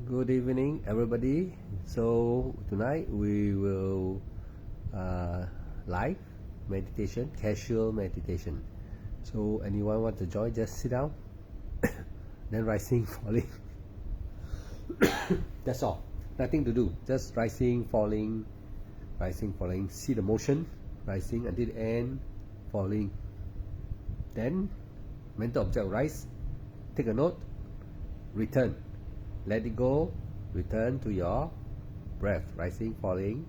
Good evening, everybody. So tonight we will live meditation, casual meditation. So anyone want to join? Just sit down, then rising, falling. That's all. Nothing to do. Just rising, falling, rising, falling. See the motion, rising until the end, falling. Then mental object rise. Take a note. Return. Let it go. Return to your breath. Rising, falling.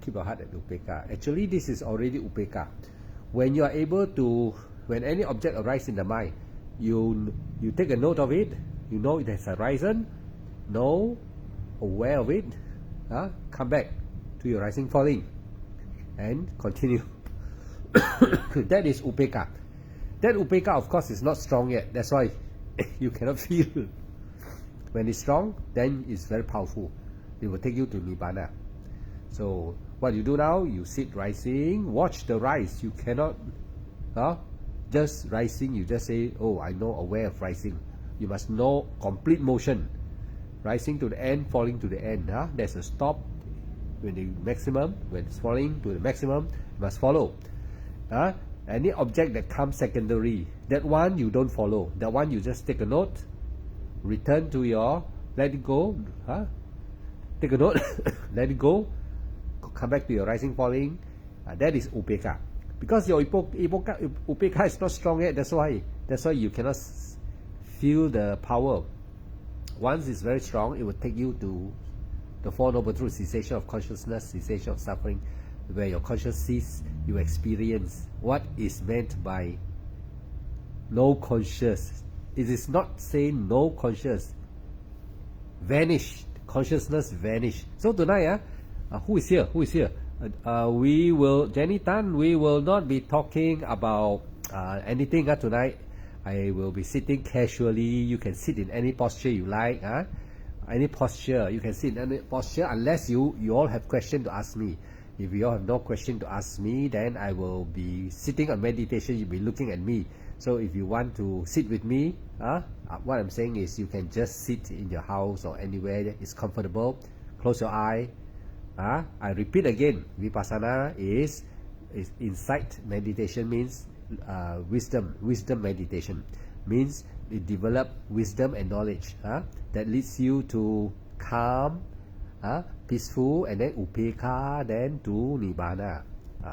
Keep your heart at Upekkha. Actually, this is already Upekkha. When you are able to, when any object arises in the mind, you take a note of it. You know it has arisen. Know, aware of it. Come back to your rising, falling, and continue. That is Upekkha. That Upekkha, of course, is not strong yet. That's why you cannot feel. When it's strong, then it's very powerful. It will take you to Nibbana. So what you do now, you sit rising, watch the rise. You cannot just rising, you just say, oh, I know, aware of rising. You must know complete motion. Rising to the end, falling to the end. There's a stop when the maximum, when it's falling to the maximum, you must follow. Any object that comes secondary, that one you don't follow. That one you just take a note, return to your, let it go. Take a note, let it go, come back to your rising, falling. That is Upekkha. Because your Upekkha is not strong yet, that's why you cannot feel the power. Once it's very strong, it will take you to the Four Noble Truths: cessation of consciousness, cessation of suffering, where your conscious sees, you experience what is meant by no conscious. It is not saying no conscious. Vanish. Consciousness vanish. So tonight, who is here? Who is here? We will, Jenny Tan, we will not be talking about anything tonight. I will be sitting casually. You can sit in any posture you like. Any posture. You can sit in any posture unless you all have question to ask me. If you all have no question to ask me, then I will be sitting on meditation. You'll be looking at me. So if you want to sit with me, what I'm saying is you can just sit in your house or anywhere that is comfortable. Close your eye. I repeat again, Vipassana is insight meditation, means wisdom meditation, means it develop wisdom and knowledge that leads you to calm, peaceful, and then Upekkha, then to Nibbana.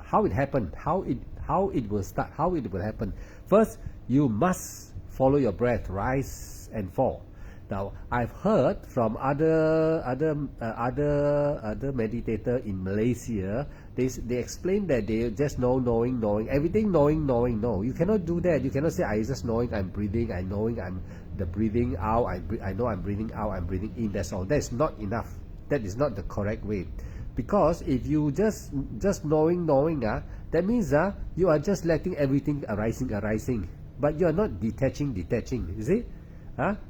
How it happened, how it will start, how it will happen. First, you must follow your breath, rise and fall. Now, I've heard from other meditator in Malaysia. They explain that they just knowing everything, knowing. No, you cannot do that. You cannot say I just knowing I'm breathing, I knowing I'm the breathing out. I know I'm breathing out, I'm breathing in. That's all. That's not enough. That is not the correct way. Because if you just knowing, that means you are just letting everything arising, but you are not detaching. You see?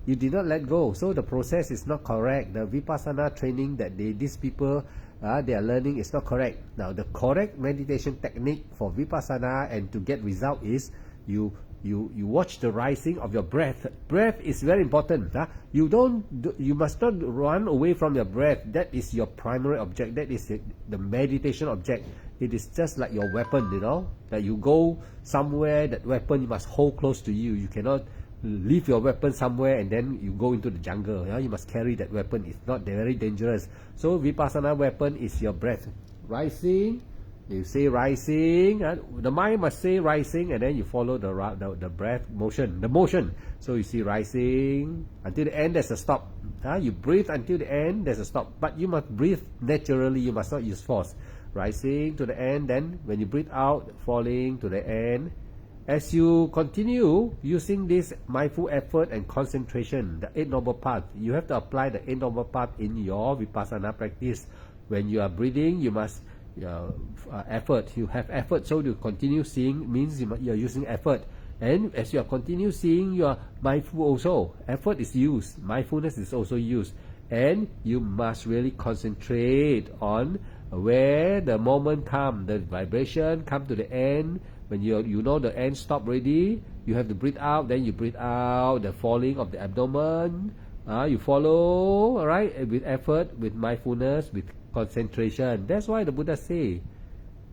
You did not let go, so the process is not correct. The Vipassana training that these people they are learning is not correct. Now, the correct meditation technique for Vipassana and to get result is you watch the rising of your breath. Breath is very important. You must not run away from your breath. That is your primary object. That is the meditation object. It is just like your weapon, that you go somewhere, that weapon you must hold close to you. You cannot leave your weapon somewhere and then you go into the jungle. You must carry that weapon. It's not very dangerous. So Vipassana weapon is your breath. Rising, you say rising, the mind must say rising, and then you follow the breath motion, the motion. So you see rising until the end. There's a stop. You breathe until the end. There's a stop, but you must breathe naturally. You must not use force. Rising to the end, then when you breathe out, falling to the end. As you continue using this mindful effort and concentration, the Eight Noble Paths, you have to apply the Eight Noble Paths in your Vipassana practice. When you are breathing, you must effort. You have effort, so you continue seeing means you are using effort. And as you are continue seeing, you are mindful also. Effort is used. Mindfulness is also used. And you must really concentrate on where the moment come, the vibration come to the end, When you know the end stop already, you have to breathe out, then you breathe out the falling of the abdomen. You follow, all right, with effort, with mindfulness, with concentration. That's why the Buddha say,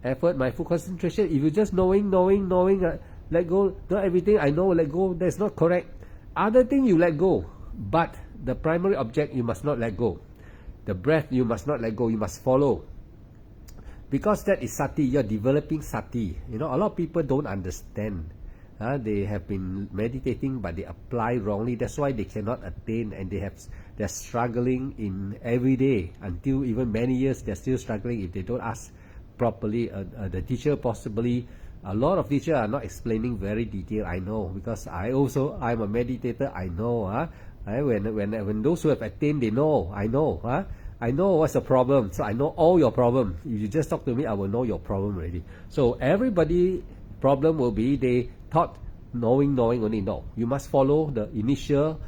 effort, mindful concentration. If you just knowing, let go, not everything I know, let go, that's not correct. Other thing you let go, but the primary object you must not let go. The breath you must not let go, you must follow. Because that is sati, you're developing sati. You know, a lot of people don't understand. They have been meditating, but they apply wrongly. That's why they cannot attain, and they're struggling in every day until even many years. They're still struggling if they don't ask properly. The teacher possibly, a lot of teachers are not explaining very detailed. I know, because I'm a meditator. I know. When those who have attained, they know. I know. I know what's the problem. So I know all your problem. If you just talk to me, I will know your problem already. So everybody problem will be they thought knowing only. No, you must follow the initial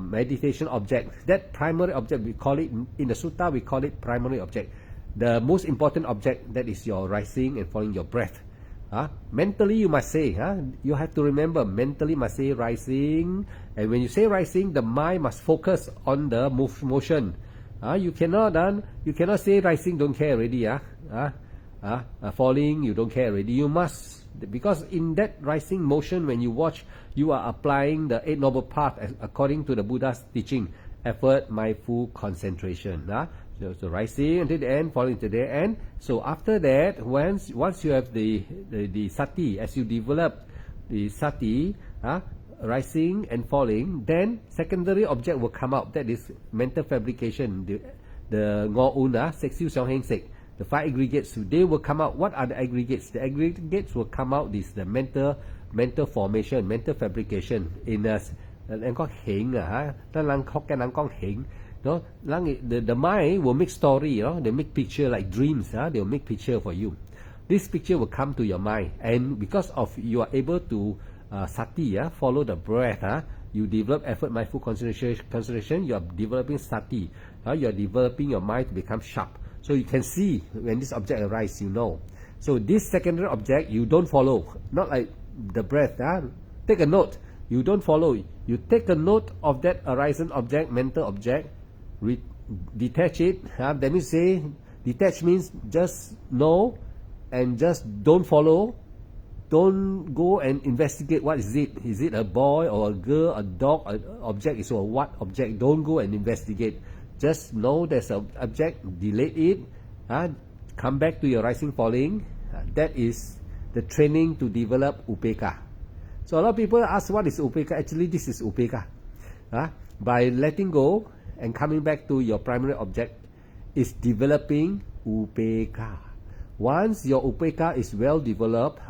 meditation object. That primary object, we call it in the sutta, we call it primary object. The most important object, that is your rising and falling, your breath. Mentally you must say, you have to remember, mentally must say rising, and when you say rising, the mind must focus on the motion. You cannot say rising, don't care already. Falling, you don't care already. You must, because in that rising motion, when you watch, you are applying the Eight Noble Path according to the Buddha's teaching: effort, mindful, concentration. So rising until the end, falling to the end. So after that, once you have the sati, as you develop the sati, rising and falling, then secondary object will come out. That is mental fabrication. The Ngo-un, Sek Siu Xiong Heng Sek, the 5 aggregates, they will come out. What are the aggregates? The aggregates will come out. This the mental formation, mental fabrication. In us, no, the mind will make story, they make picture like dreams, they'll make picture for you. This picture will come to your mind, and because of you are able to sati, follow the breath, you develop effort, mindful concentration, you are developing sati, you are developing your mind to become sharp. So you can see when this object arises, you know. So this secondary object, you don't follow, not like the breath. Take a note, you don't follow. You take a note of that arising object, mental object, detach it. That means say, detach means just know and just don't follow. Don't go and investigate what is it. Is it a boy or a girl, a dog, an object? Is a what object? Don't go and investigate. Just know there's an object, delete it, come back to your rising falling. That is the training to develop upeka. So a lot of people ask, what is upeka? Actually, this is upeka. By letting go and coming back to your primary object is developing upeka. Once your upeka is well developed,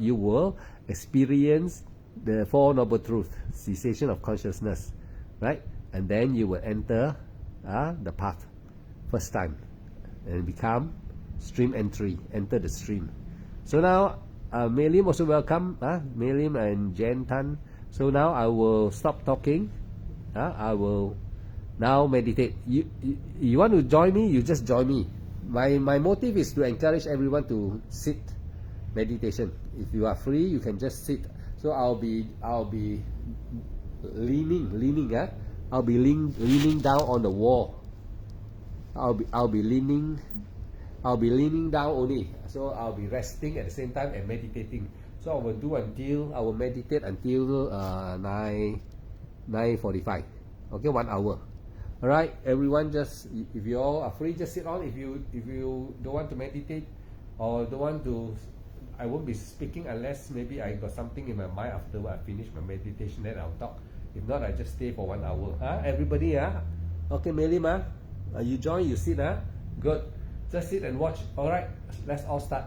you will experience the Four Noble Truths, cessation of consciousness, right? And then you will enter the path first time and become stream entry, enter the stream. So now Mei Lim also welcome, Mei Lim and Jen Tan. So now I will stop talking. I will now meditate. You want to join me? You just join me. My motive is to encourage everyone to sit meditation. If you are free, you can just sit. So I'll be leaning. I'll be leaning down on the wall. I'll be leaning down only. So I'll be resting at the same time and meditating. So I will meditate until 9:45. Okay, 1 hour. All right, everyone, just if you all are free, just sit on. If you don't want to meditate or don't want to, I won't be speaking unless maybe I got something in my mind after I finish my meditation. Then I'll talk. If not, I just stay for 1 hour. Everybody, okay, Mei Lim, you join, you sit, good. Just sit and watch. All right, let's all start.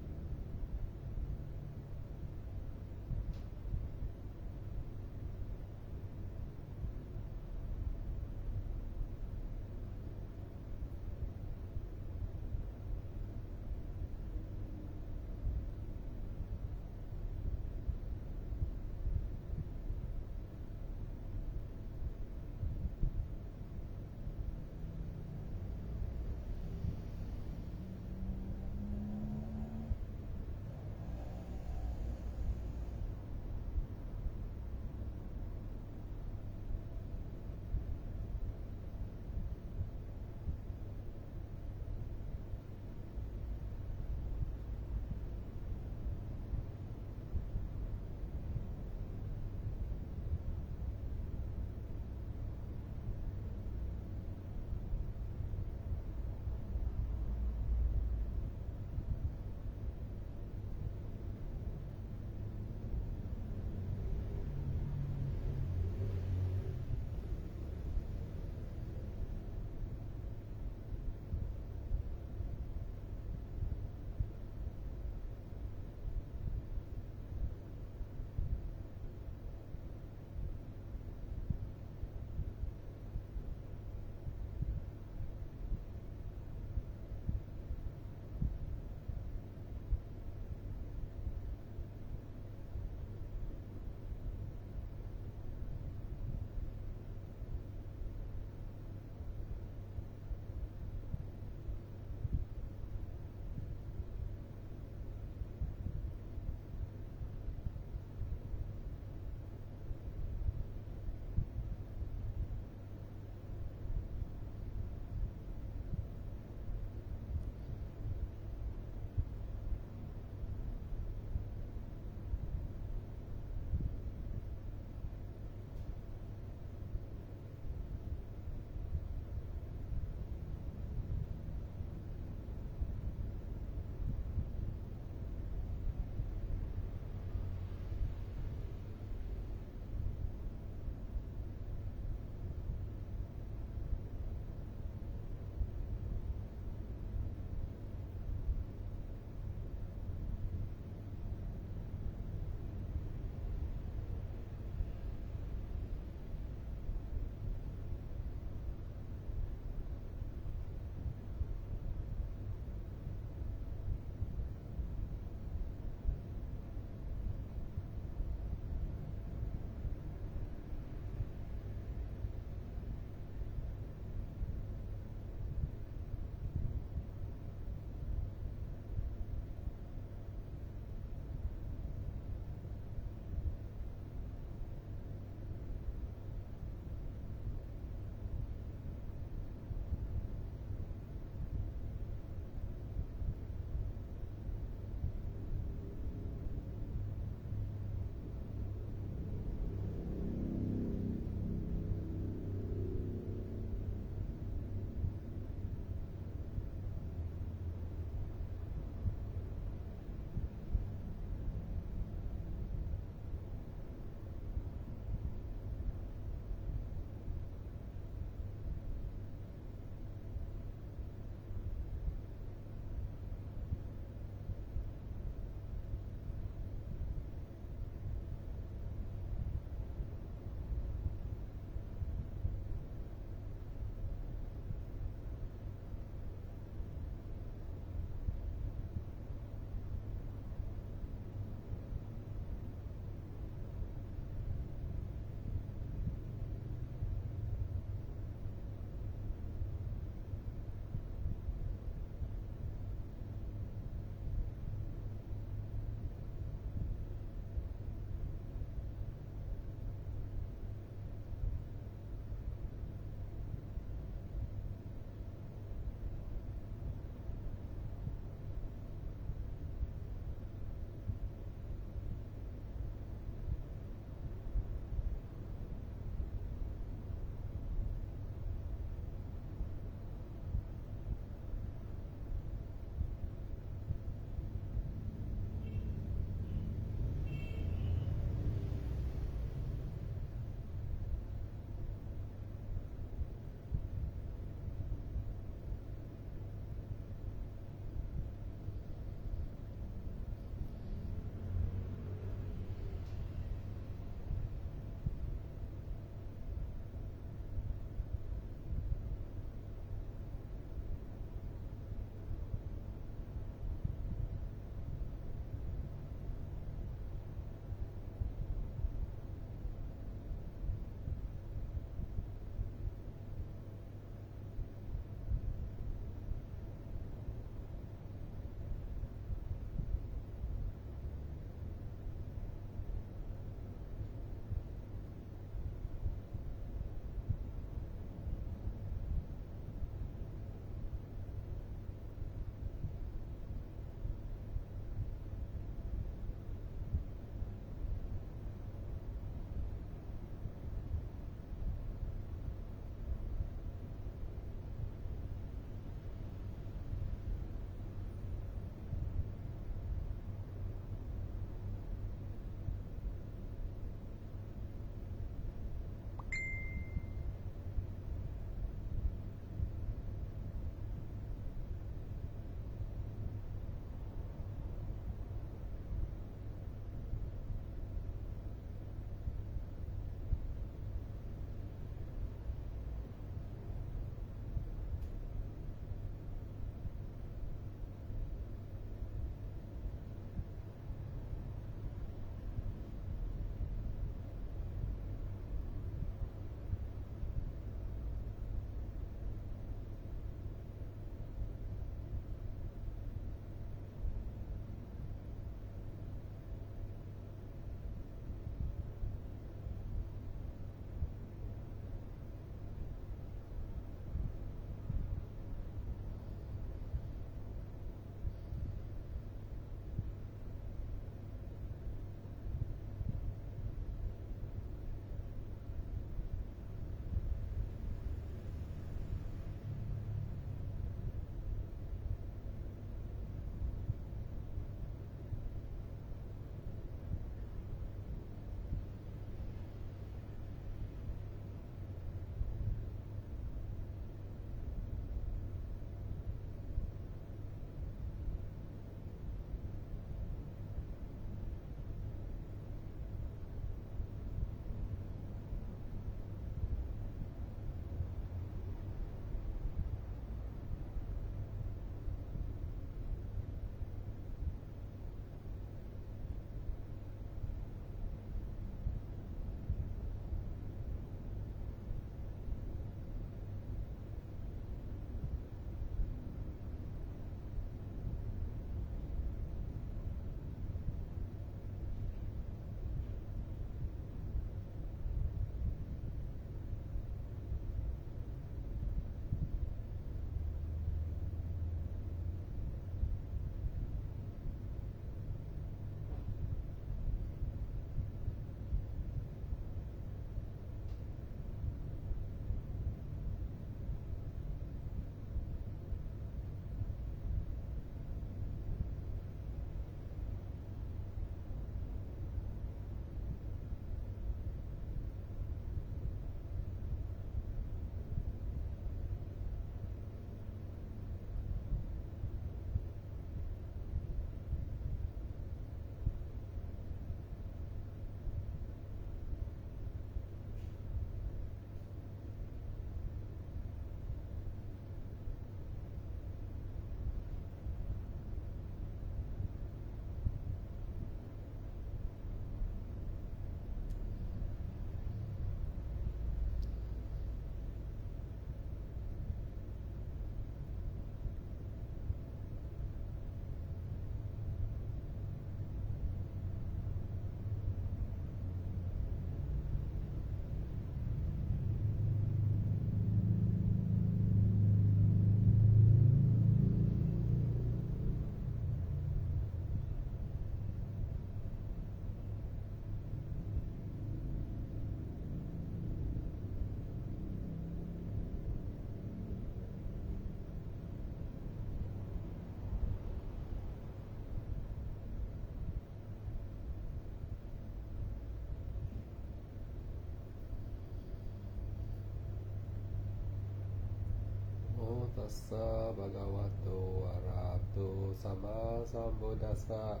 Tassa Bhagavato Arahato Sama Sambuddhassa.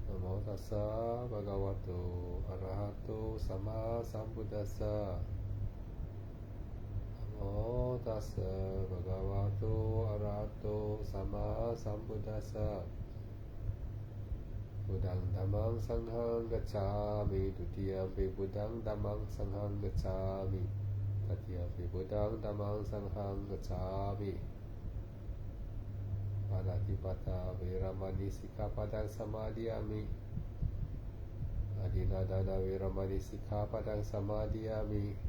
Namo Tassa Bhagavato Arahato Sama Sambuddhassa. Namo Tassa Bhagavato Arahato Sama Sambuddhassa. Buddhang Dhammang Sanghang Gacchami. Dutiyampi Buddhang Dhammang Sanghang Gacchami. Tatiyampi Buddhang Dhammang Sanghang Gacchami. Panatipata Viramani Sikkhapadang Samadhiyami. Adinadana Viramani Sikkhapadang Samadhiyami.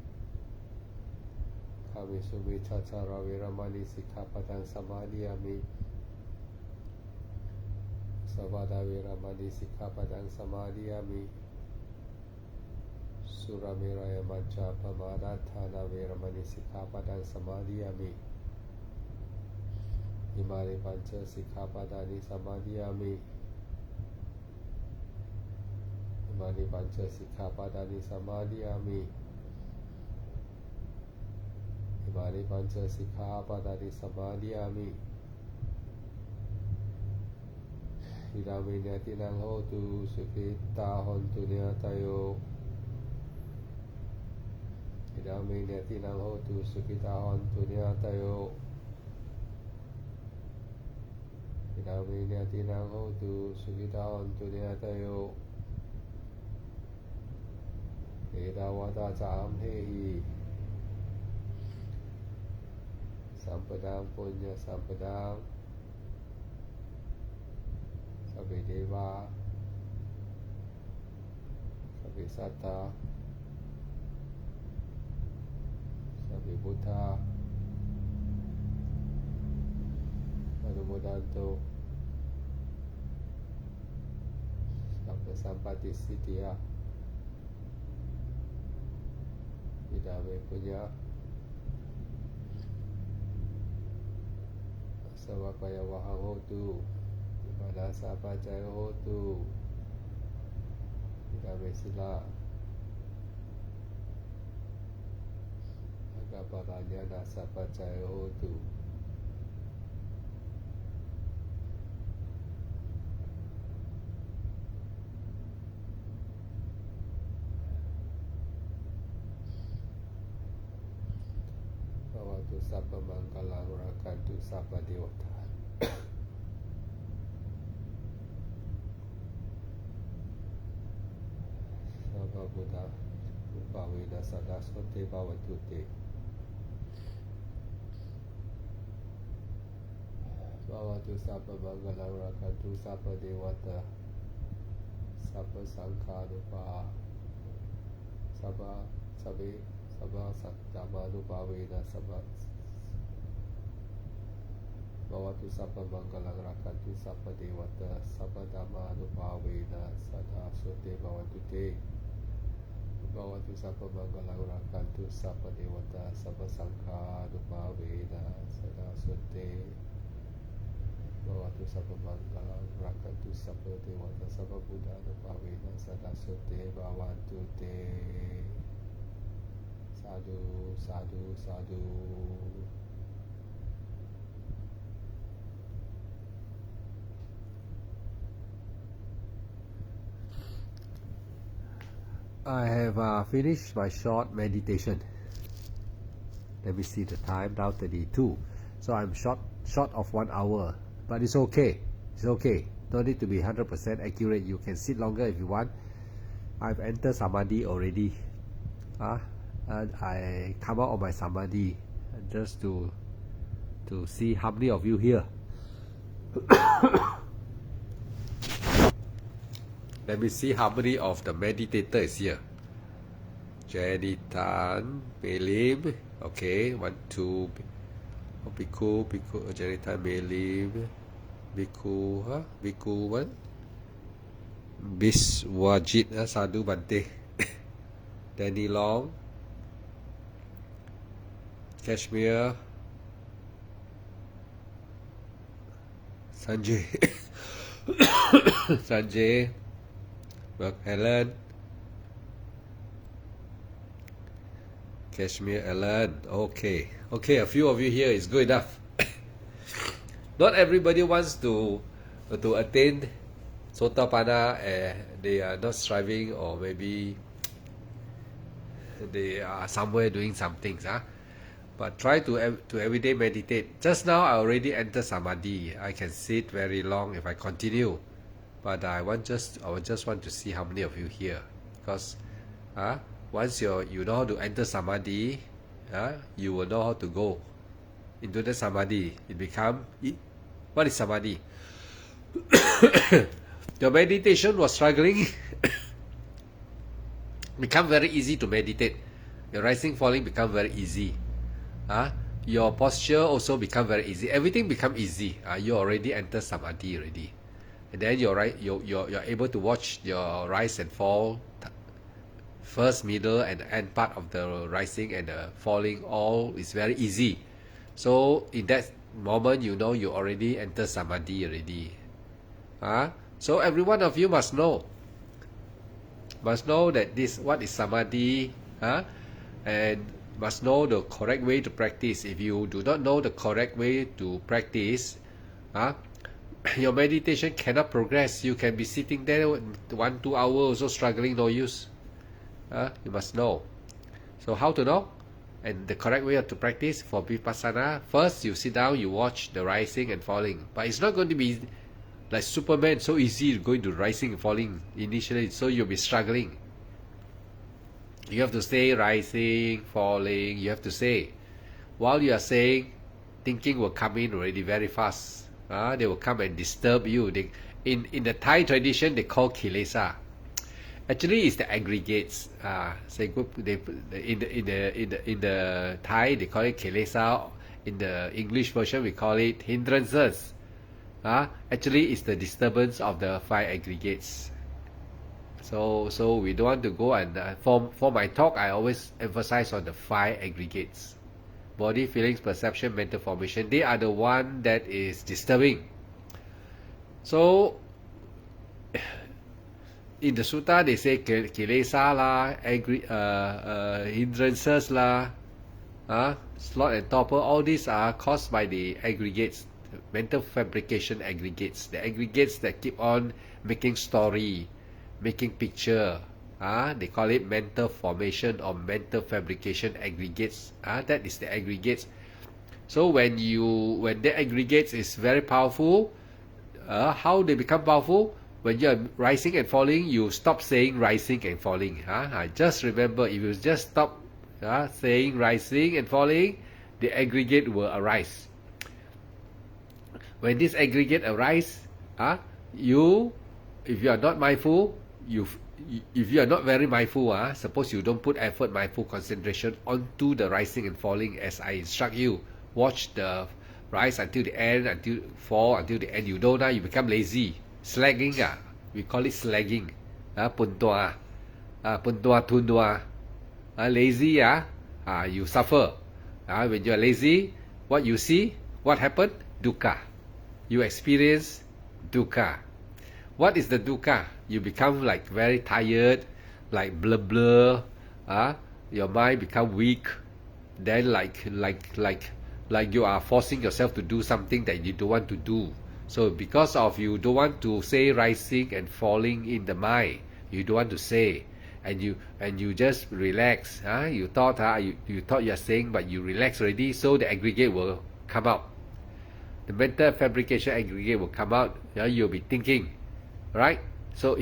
Kamisumiccacara Viramani Sikkhapadang Samadhiyami. Savada Viramani Sikkhapadang Samadhiyami. Suramiraya Majja Pamadatthana Viramani Sikkhapadang Samadhiyami. Imani Pancha Sikkhapadani Samadhiyami. Imani Pancha Sikkhapadani Samadhiyami. Imani Pancha Sikkhapadani Samadhiyami. Idami Nyatinang Hotu Sukhita Hontu Nyatayo. Idami Nyatinang Hotu Sukhita Hontu Nyatayo. Idami Nyatinang Hotu Sukhita Hontu Nyatayo. Edawata Cham Hehi. Sampadang Punya Sampadang. Sabbe Deva, Sabbe Satta, Sabbe Buddha, Anumodanto, Sabbe Sampati Siddhya, Idame Punya, Savapaya Wahang Hotu. Padasa Pacaya Hotu. Idame Sila. Agaparanya Nasa Pacaya Hotu. Bhavatu Sabba Mangkalang Rakantu Sabba Dewata. Buddha Upaveda Sadasvate Bhavatute. Bhavatu Sabba Mangalang Rakantu Sabba Devata. Sabba Sankhanupa. Sabba Sattamanupraveda Sabba. Bhavatu Sabba Mangalang Rakantu Sabba Devata. Sabba Dhammanupraveda Sadasvate Bhavatute. Bhavatu Sabba Mangalang Rakantu Sabba Devata Sabba Sankhanupraveda Sadasvate. Bhavatu Sabba Mangalang Rakantu Sabba Devata Sabba Buddhanupraveda Sadasvate Bhavantu Te. Sadhu, sadhu, sadhu. I have finished my short meditation. Let me see the time, now 32. So I'm short of 1 hour, but it's okay. It's okay. Don't need to be 100% accurate. You can sit longer if you want. I've entered Samadhi already. And I come out of my Samadhi just to see how many of you here. Let me see how many of the meditator is here. Jenny Tan, Melim, okay, 1, 2, Bhikkhu, Jenny Tan, Melim, Bhikkhu, Bhikkhu 1, Biswajit, Sadhu Bante, Danny Long, Kashmir, Sanjay, Sanjay, Helen, Kashmir Alan. Okay, a few of you here is good enough. Not everybody wants to attain Sotapanna, they are not striving, or maybe they are somewhere doing some things. But try to everyday meditate. Just now I already entered Samadhi. I can sit very long if I continue. But I just want to see how many of you here. Because once you know how to enter Samadhi, you will know how to go into the Samadhi. What is Samadhi? Your meditation was struggling, become very easy to meditate. Your rising, falling become very easy. Your posture also become very easy. Everything become easy. You already enter Samadhi already. And then you're able to watch your rise and fall, first, middle, and end part of the rising and the falling. All is very easy. So in that moment, you know you already enter Samadhi already. So every one of you must know that what is Samadhi, and must know the correct way to practice. If you do not know the correct way to practice, your meditation cannot progress. You can be sitting there 1-2 hours also struggling, no use. You must know. So how to know? And the correct way to practice for Vipassana, first you sit down, you watch the rising and falling. But it's not going to be like Superman, so easy going to rising and falling initially, so you'll be struggling. You have to say rising, falling. You have to say. While you are saying, thinking will come in already very fast. They will come and disturb you. In the Thai tradition, they call kilesa. Actually, it's the aggregates. In the Thai, they call it kilesa. In the English version, we call it hindrances. Actually, it's the disturbance of the 5 aggregates. So we don't want to go, and for my talk, I always emphasize on the 5 aggregates: body, feelings, perception, mental formation. They are the one that is disturbing. So in the sutta, they say kilesa la, hindrances la, slot and torpor. All these are caused by the aggregates, mental fabrication aggregates, the aggregates that keep on making story, making picture. They call it mental formation or mental fabrication aggregates. That is the aggregates. So when the aggregates is very powerful, how they become powerful? When you are rising and falling, you stop saying rising and falling. Just remember, if you just stop saying rising and falling, the aggregate will arise. When this aggregate arise, if you are not mindful, if you are not very mindful, suppose you don't put effort, mindful concentration onto the rising and falling as I instruct you, watch the rise until the end, until fall until the end. You don't, you become lazy, slagging. We call it slagging. Puntua tundua. Lazy, you suffer. When you are lazy, what you see, what happened? Dukkha. You experience dukkha. What is the dukkha? You become like very tired, like blur. Your mind become weak. Then like you are forcing yourself to do something that you don't want to do. So because of you don't want to say rising and falling in the mind, you don't want to say, and you just relax. You thought you thought you are saying, but you relax already. So the aggregate will come out. The mental fabrication aggregate will come out. You'll be thinking, right? So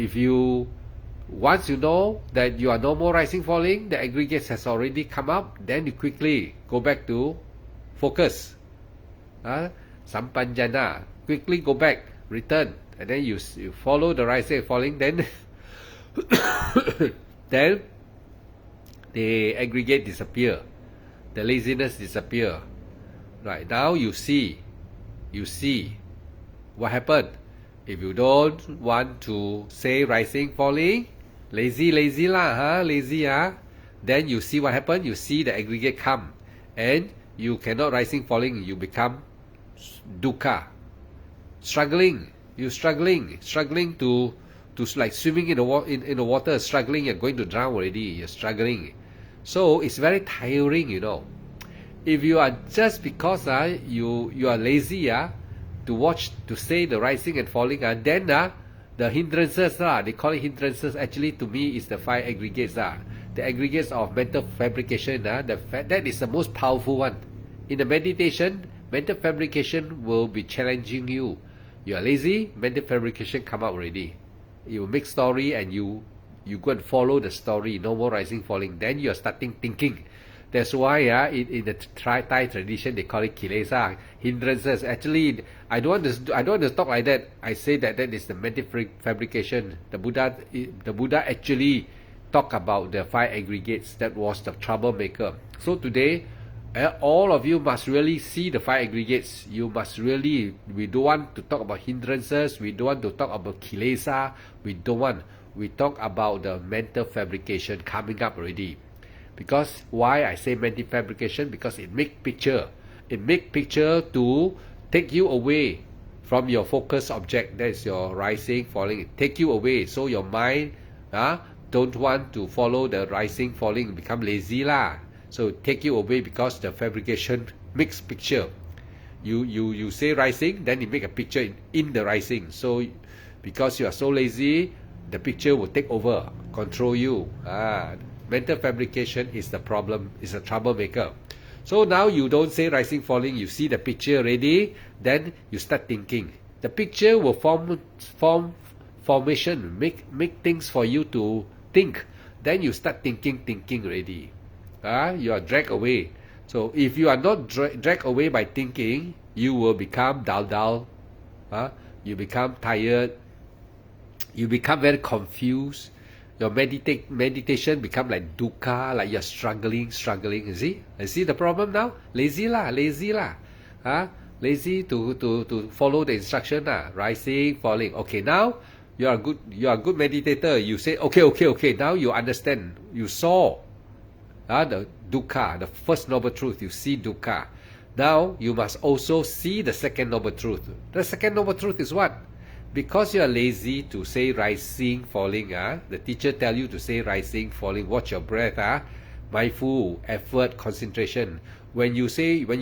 once you know that you are no more rising, falling, the aggregates has already come up, then you quickly go back to focus. Sampanjana, quickly go back, return, and then you follow the rising and falling. Then then the aggregate disappear, the laziness disappear. Right now you see what happened. If you don't want to say rising, falling, lazy lah, then you see what happened. You see the aggregate come, and you cannot rising, falling. You become dukkha, struggling. You're struggling to like swimming in the water, struggling. You're going to drown already. You're struggling. So it's very tiring, you know. If you are just because you are lazy to watch, to say the rising and falling, then the hindrances they call it hindrances, actually to me is the 5 aggregates the aggregates of mental fabrication that is the most powerful one. In the meditation, mental fabrication will be challenging you. You are lazy, mental fabrication come out already. You make story and you go and follow the story, no more rising falling, then you are starting thinking. That's why in the Thai tradition they call it kilesa, hindrances. Actually, I don't want to talk like that. I say that is the mental fabrication. The Buddha actually talk about the 5 aggregates. That was the troublemaker. So today, all of you must really see the 5 aggregates. You must really. We don't want to talk about hindrances. We don't want to talk about kilesa. We don't want. We talk about the mental fabrication coming up already. Because why I say mental fabrication? Because it make picture. It make picture to take you away from your focus object. That is your rising, falling. It take you away. So your mind don't want to follow the rising, falling, become lazy lah. So take you away because the fabrication makes picture. You say rising, then it make a picture in the rising. So because you are so lazy, the picture will take over, control you. Mental fabrication is the problem, is a troublemaker. So now you don't say rising, falling, you see the picture already, then you start thinking. The picture will formation, make things for you to think. Then you start thinking already. You are dragged away. So if you are not dragged away by thinking, you will become dull. You become tired. You become very confused. Your meditation become like dukkha, like you're struggling. You see the problem now? Lazy lah. Lazy to follow the instruction rising, falling. Okay, now you are a good meditator. You say okay. Now you understand. You saw the dukkha, the first noble truth. You see dukkha. Now you must also see the second noble truth. The second noble truth is what? Because you are lazy to say rising, falling, the teacher tell you to say rising, falling, watch your breath, mindful, effort, concentration. When you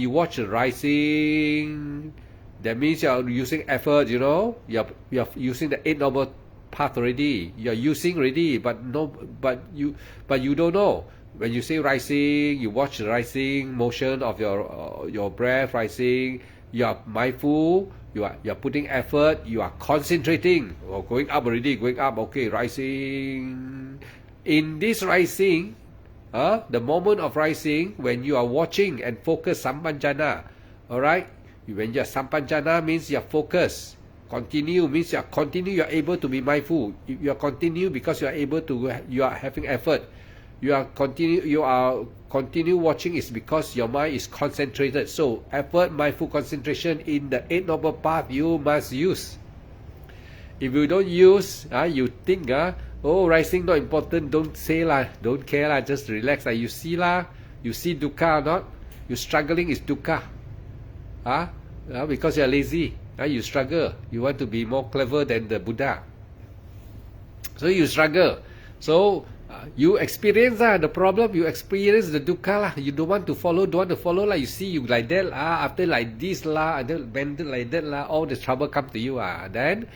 watch the rising, that means you are using effort, you know. You're using the 8 noble path already. You are using already, but you don't know. When you say rising, you watch the rising motion of your breath rising. You are mindful. You are putting effort. You are concentrating. Going up already. Going up. Okay, rising. In this rising, the moment of rising, when you are watching and focus sampanjana, all right. When you are sampanjana means you are focused. Continue means you are able to be mindful. You are continue because you are able to. You are having effort. You are continue watching is because your mind is concentrated. So effort, mindful concentration in the 8 noble path you must use. If you don't use, you think rising not important, don't say lah, don't care lah, just relax lah. You see lah, you see dukkha or not? You struggling is dukkha. Because you are lazy. You struggle. You want to be more clever than the Buddha. So you struggle. So you experience the problem, you experience the dukkha lah. You don't want to follow lah. You see you like that after like this lah, bended like that lah, all the trouble come to you Then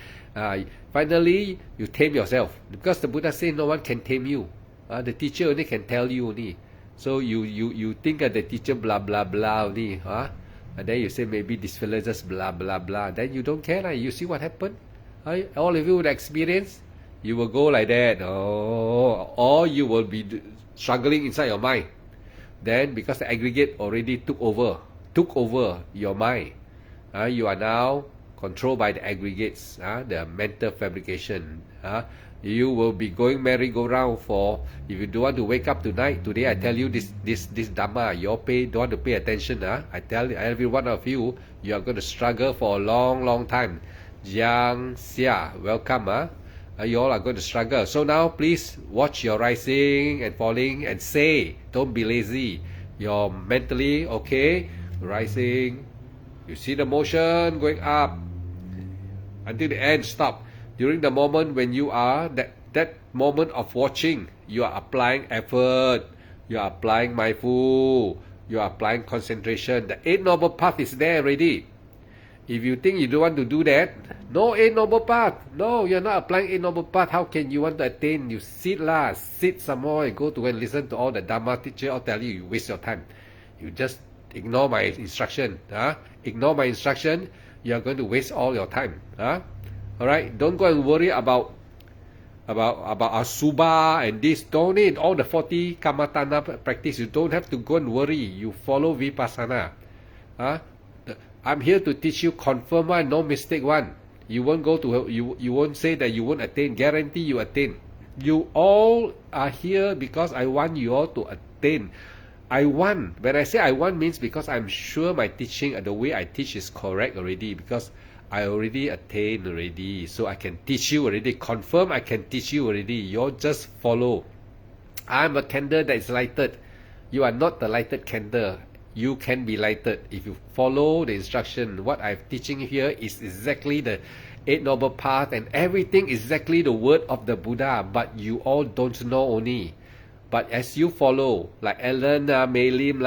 finally you tame yourself, because the Buddha say no one can tame you. The teacher only can tell you only. So you think the teacher blah blah blah only, and then you say maybe this fellow just blah blah blah. Then you don't care lah. You see what happened? All of you would experience. You will go like that, or you will be struggling inside your mind. Then because the aggregate already took over your mind, you are now controlled by the aggregates, the mental fabrication. You will be going merry-go-round for, if you don't want to wake up tonight, today I tell you this Dhamma, don't want to pay attention. I tell every one of you, you are going to struggle for a long time. Jiang Xia, welcome. You all are going to struggle. So now please watch your rising and falling and say, don't be lazy. You're mentally okay, rising. You see the motion going up until the end, stop. During the moment when you are that moment of watching, you are applying effort. You are applying mindful. You are applying concentration. The Eight Noble Path is there already. If you think you don't want to do that, no Eight Noble Path. No, you're not applying Eight Noble Path. How can you want to attain? You sit lah, sit some more and go to and listen to all the Dharma teacher. I'll tell you, you waste your time. You just ignore my instruction. Ignore my instruction. You are going to waste all your time. All right. Don't go and worry about Asubha and this. Don't need all the 40 Kamatana practice. You don't have to go and worry. You follow Vipassana. I'm here to teach you confirm one, no mistake one. You won't go to you won't say that you won't attain. Guarantee you attain. You all are here because I want you all to attain. I want. When I say I want means because I'm sure my teaching and the way I teach is correct already, because I already attained already. So I can teach you already. Confirm I can teach you already. You all just follow. I'm a candle that is lighted. You are not the lighted candle. You can be lighted if you follow the instruction. What I'm teaching here is exactly the Eight Noble Path and everything exactly the word of the Buddha, but you all don't know only. But as you follow, like Ellen, Mei Lim,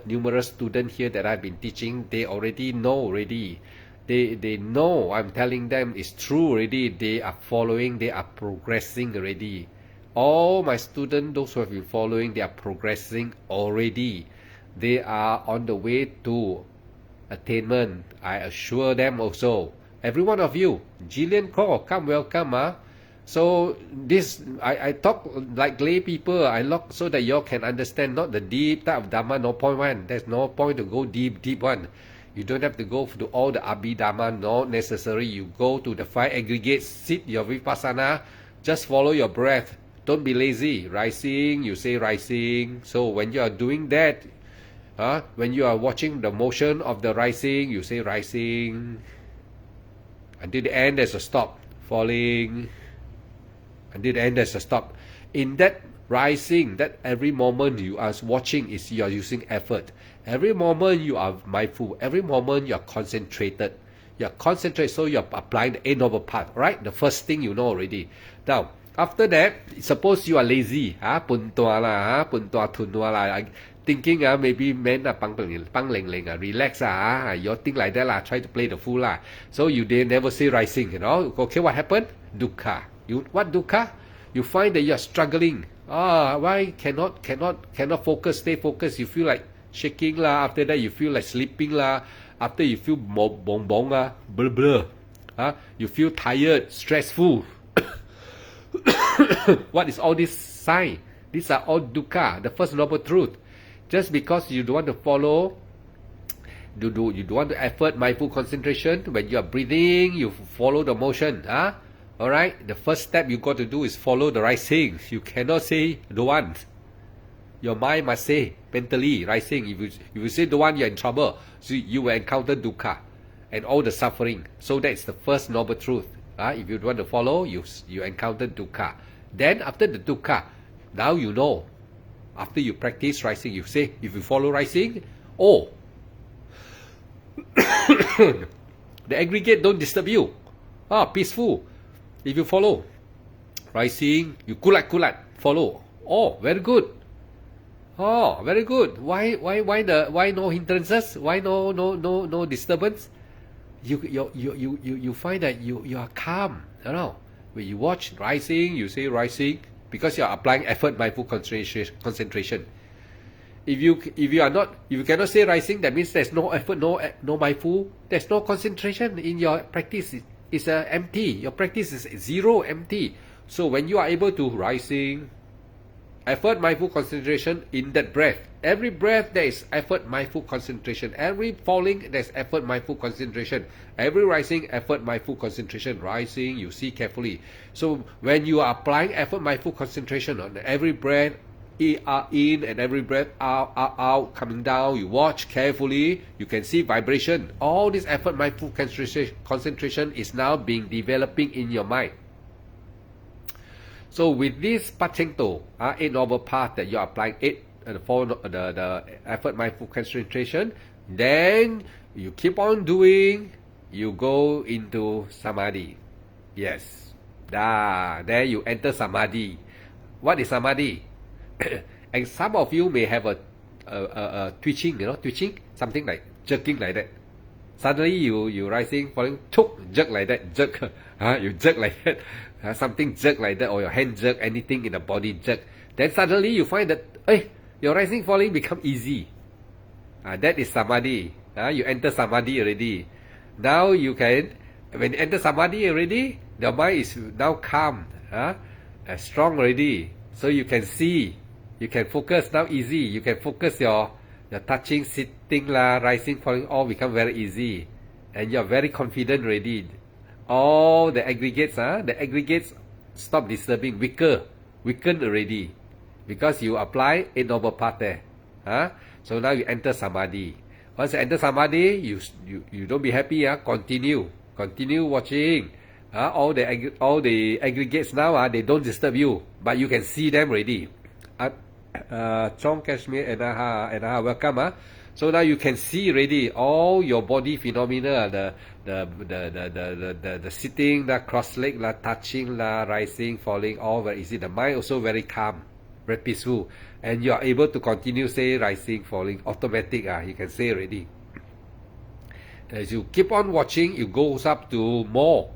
numerous students here that I've been teaching, they already know already. They know I'm telling them is true already. They are following, they are progressing already. All my students, those who have been following, they are progressing already. They are on the way to attainment. I assure them also. Every one of you, Jillian Cole, come welcome. So this, I talk like lay people. I look so that y'all can understand, not the deep type of Dhamma, no point one. There's no point to go deep one. You don't have to go to all the Abhidhamma, not necessary. You go to the 5 aggregates, sit your Vipassana, just follow your breath. Don't be lazy. Rising, you say rising. So when you are doing that, when you are watching the motion of the rising, you say rising. Until the end, there's a stop. Falling. Until the end, there's a stop. In that rising, that every moment you are watching is you are using effort. Every moment you are mindful. Every moment you are concentrated. You are concentrated, so you are applying the Eight Noble Path, right? The first thing you know already. Now, after that, suppose you are lazy, pun tua lah, pun tua tun tua lah. Thinking maybe men pang ling ling relax you think like that lah, try to play the fool lah. So you never say rising, Okay, what happened? Dukkha. What dukkha? You find that you are struggling. Why cannot focus, stay focused? You feel like shaking lah. After that, you feel like sleeping lah. After you feel bong bong blur. You feel tired, stressful. What is all this sign? These are all dukkha, the first noble truth. Just because you don't want to follow, you don't want to effort mindful concentration. When you are breathing, you follow the motion. Alright? The first step you got to do is follow the rising. You cannot say don't want. Your mind must say mentally rising. If you say don't want, you're in trouble. So you will encounter dukkha and all the suffering. So that's the first noble truth. If you don't want to follow, you encounter dukkha. Then after the dukkha, now you know. After you practice rising, you say, if you follow rising, the aggregate don't disturb you. Peaceful. If you follow rising, you kulat, follow. Very good. Very good. Why no hindrances? Why no disturbance? You find that you are calm. When you watch rising, you say rising. Because you are applying effort, mindful concentration. If you cannot say rising, that means there's no effort, no mindful, there's no concentration in your practice. It's empty. Your practice is zero, empty. So when you are able to rising, effort, mindful concentration in that breath. Every breath there is effort, mindful concentration. Every falling there's effort, mindful concentration. Every rising, effort, mindful concentration. Rising, you see carefully. So when you are applying effort, mindful concentration on every breath in and every breath out, coming down, you watch carefully, you can see vibration. All this effort, mindful concentration is now being developing in your mind. So with this Pachengto, Eight Noble Path that you are applying, the effort, mindful concentration, then you keep on doing, you go into Samadhi. Yes. There you enter Samadhi. What is Samadhi? And some of you may have a twitching, twitching, something like jerking like that. Suddenly you rising, falling, jerk like that, jerk. You jerk like that. Something jerk like that, or your hand jerk, anything in the body jerk. Then suddenly you find that, your rising, falling become easy. That is samadhi. You enter samadhi already. Now you can, when you enter samadhi already, the mind is now calm, strong already. So you can see, you can focus now easy. You can focus your touching, sitting, rising, falling, all become very easy. And you're very confident already. All the aggregates stop disturbing, weakened already. Because you apply a noble path there. So now you enter samadhi. Once you enter samadhi, you don't be happy. Continue watching. All the aggregates now, they don't disturb you, but you can see them already. Chong Kashmir and Aha, welcome. So now you can see already all your body phenomena, the sitting, the cross leg, touching, rising, falling, all very easy. The mind also very calm, very peaceful, and you are able to continue say rising, falling, automatic. You can say already. As you keep on watching, it goes up to more.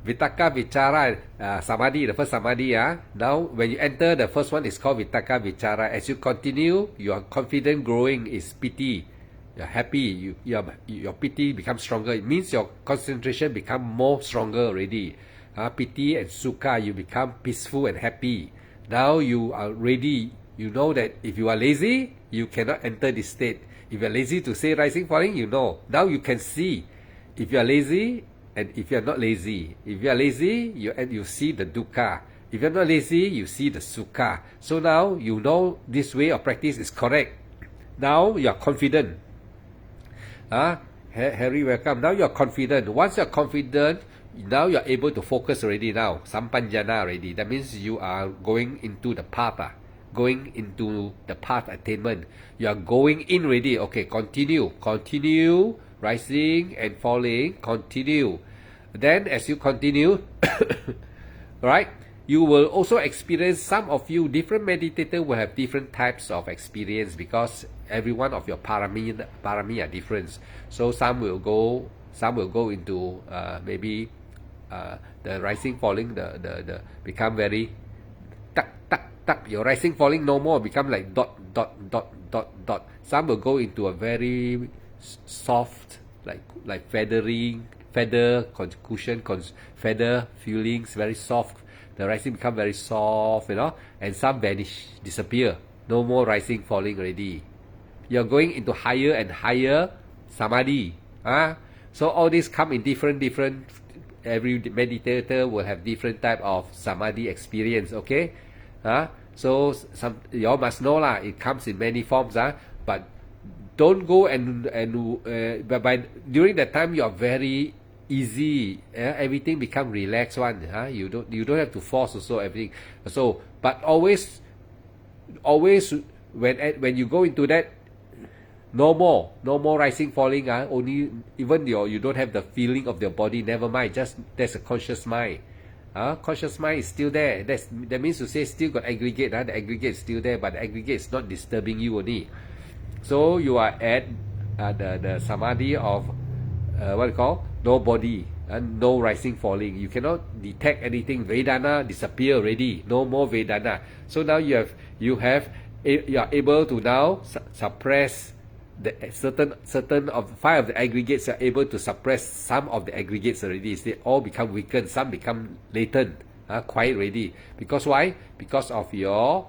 Vitaka, Vichara, Samadhi, the first Samadhi. Now, when you enter, the first one is called Vitaka, Vichara. As you continue, your confidence growing is piti. You're happy. Your piti becomes stronger. It means your concentration become more stronger already. Piti and Sukha, you become peaceful and happy. Now you are ready. You know that if you are lazy, you cannot enter this state. If you are lazy to say rising, falling, you know. Now you can see. If you are lazy, and if you are not lazy, if you are lazy, you see the dukkha. If you are not lazy, you see the sukha. So now you know this way of practice is correct. Now you are confident. Harry, welcome. Now you are confident. Once you are confident, now you are able to focus already now. Sampanjana already. That means you are going into the path. Going into the path attainment. You are going in already. Okay, continue. Rising and falling, continue. Then as you continue, right, you will also experience, some of you, different meditators will have different types of experience because every one of your parami are different. So some will go into maybe the rising, falling, the become very tuck. Your rising, falling no more, become like dot. Some will go into a very soft, like feather cushion, feather feelings, very soft. The rising become very soft, and some vanish, disappear. No more rising, falling already. You're going into higher and higher samadhi. So all these come in different. Every meditator will have different type of samadhi experience. Okay, so some y'all must know it comes in many forms. But don't go but by during that time you are very easy. Everything become relaxed one. You don't have to force also everything. So but always when you go into that, no more rising, falling. Only even you don't have the feeling of your body. Never mind. Just there's a conscious mind. Conscious mind is still there. That means to say still got aggregate. The aggregate is still there, but the aggregate is not disturbing you only. So you are at the samadhi of what you call no body and no rising, falling. You cannot detect anything. Vedana disappear already. No more Vedana. So now you are able to now suppress the certain of 5 of the aggregates. You are able to suppress some of the aggregates already. They all become weakened. Some become latent, quiet already. Because why? Because of your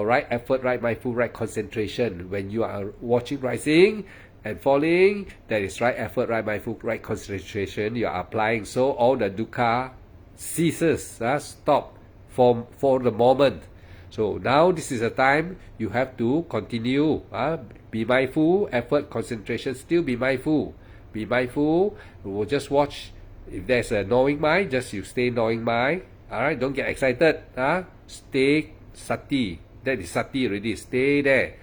right effort, right mindful, right concentration. When you are watching rising and falling, that is right effort, right mindful, right concentration you are applying. So all the dukkha ceases, stop for the moment. So now this is a time you have to continue. Be mindful, effort, concentration, still be mindful. Be mindful. We'll just watch. If there's a knowing mind, just you stay knowing mind. Alright, don't get excited. Stay sati. That is sati already. Stay there.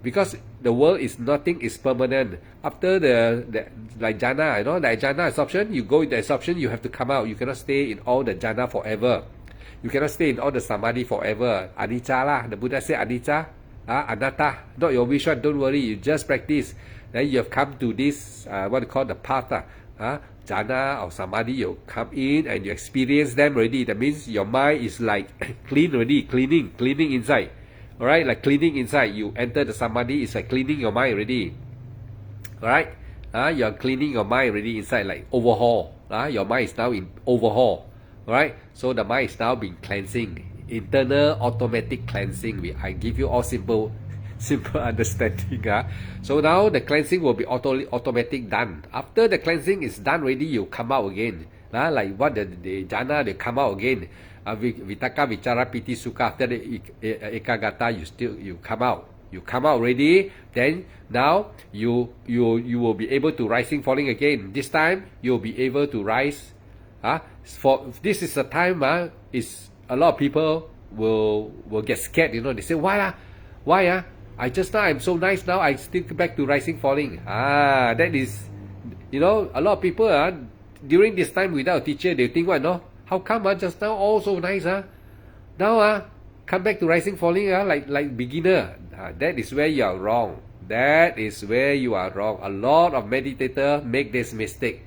Because the world is nothing is permanent. After the like jhana, like jhana absorption, you go into absorption, you have to come out. You cannot stay in all the jhana forever. You cannot stay in all the samadhi forever. Anicca lah. The Buddha said anicca, anatta. Not your wish one. Don't worry. You just practice. Then you have come to this, what you call the path. Jhana or samadhi, you come in and you experience them already. That means your mind is like clean already, cleaning inside. Alright, like cleaning inside. You enter the samadhi, it's like cleaning your mind already. Alright, you're cleaning your mind already inside, like overhaul. Your mind is now in overhaul. Alright, so the mind is now being cleansing. Internal automatic cleansing. I give you all simple understanding. So now the cleansing will be automatic done. After the cleansing is done already, you come out again. Like what the jhana, they come out again. Vitaka, vichara, piti, sukha. After the ekagata, you come out. You come out already. Then now you will be able to rising, falling again. This time you will be able to rise. This is the time. Is a lot of people will get scared. They say, why? I just now I'm so nice now. I still back to rising, falling. That is, a lot of people during this time without a teacher, they think what? No, how come just now all so nice? Now come back to rising, falling like beginner. That is where you are wrong. That is where you are wrong. A lot of meditators make this mistake.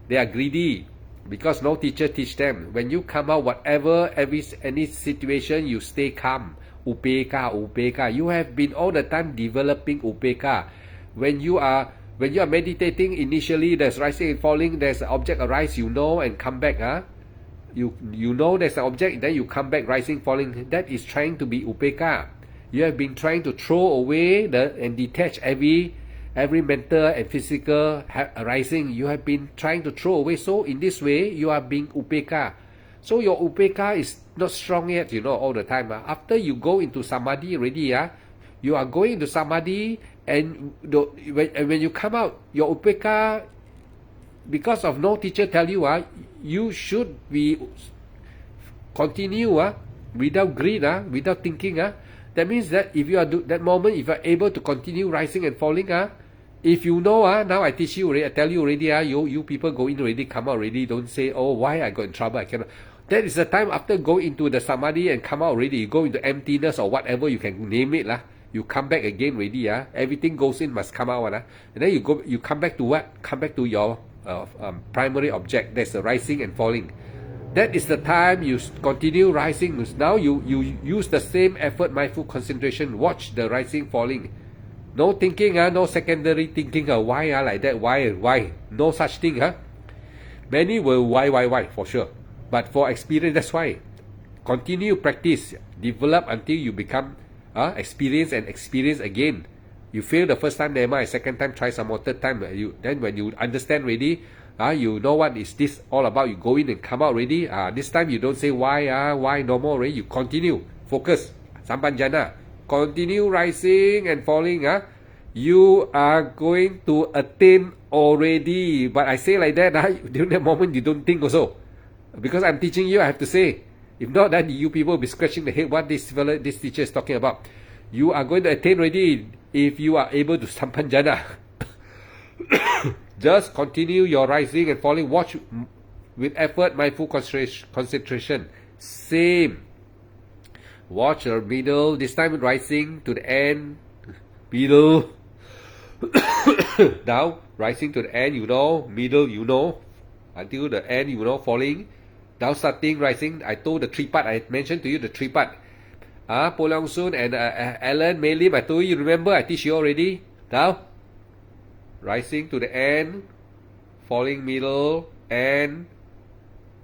They are greedy because no teacher teach them. When you come out, whatever any situation, you stay calm. Upekkha. You have been all the time developing upekkha. When you are meditating, initially there's rising and falling, there's an object arise, and come back. You know there's an object, then you come back, rising, falling. That is trying to be upekkha. You have been trying to throw away and detach every mental and physical arising. You have been trying to throw away. So in this way, you are being upekkha. So your upekkha is not strong yet, all the time. After you go into samadhi already, you are going into samadhi, and when you come out, your upekkha, because of no teacher tell you, you should be continue without greed, without thinking. That means that if you are that moment, if you are able to continue rising and falling, if you know, now I teach you already, I tell you already, you people go in already, come out already, don't say, oh, why I got in trouble, I cannot. That is the time after go into the samadhi and come out already, you go into emptiness or whatever you can name it, you come back again already, everything goes in, must come out, and then you come back to what? Come back to your primary object, that's the rising and falling. That is the time you continue rising. Now you use the same effort, mindful concentration, watch the rising, falling. No thinking, no secondary thinking, why like that, why? No such thing, Many will why, for sure. But for experience, that's why. Continue practice, develop until you become experience and experience again. You fail the first time, never mind. Second time, try some more. Third time, then when you understand already, you know what is this all about. You go in and come out already. This time you don't say why no more already. You continue, focus, sampanjana. Continue rising and falling. You are going to attain already. But I say like that, during that moment you don't think also. Because I'm teaching you, I have to say. If not, then you people will be scratching the head what this teacher is talking about. You are going to attain already if you are able to sampanjana. Just continue your rising and falling. Watch with effort, mindful concentration. Same. Watch your middle. This time rising to the end. Middle. Now, rising to the end, middle, until the end, falling. Now starting rising. I told the three part. I mentioned to you the three part. Po Leong Soon and Alan, Mei Lim, I told you, remember, I teach you already. Now, rising to the end, falling middle, and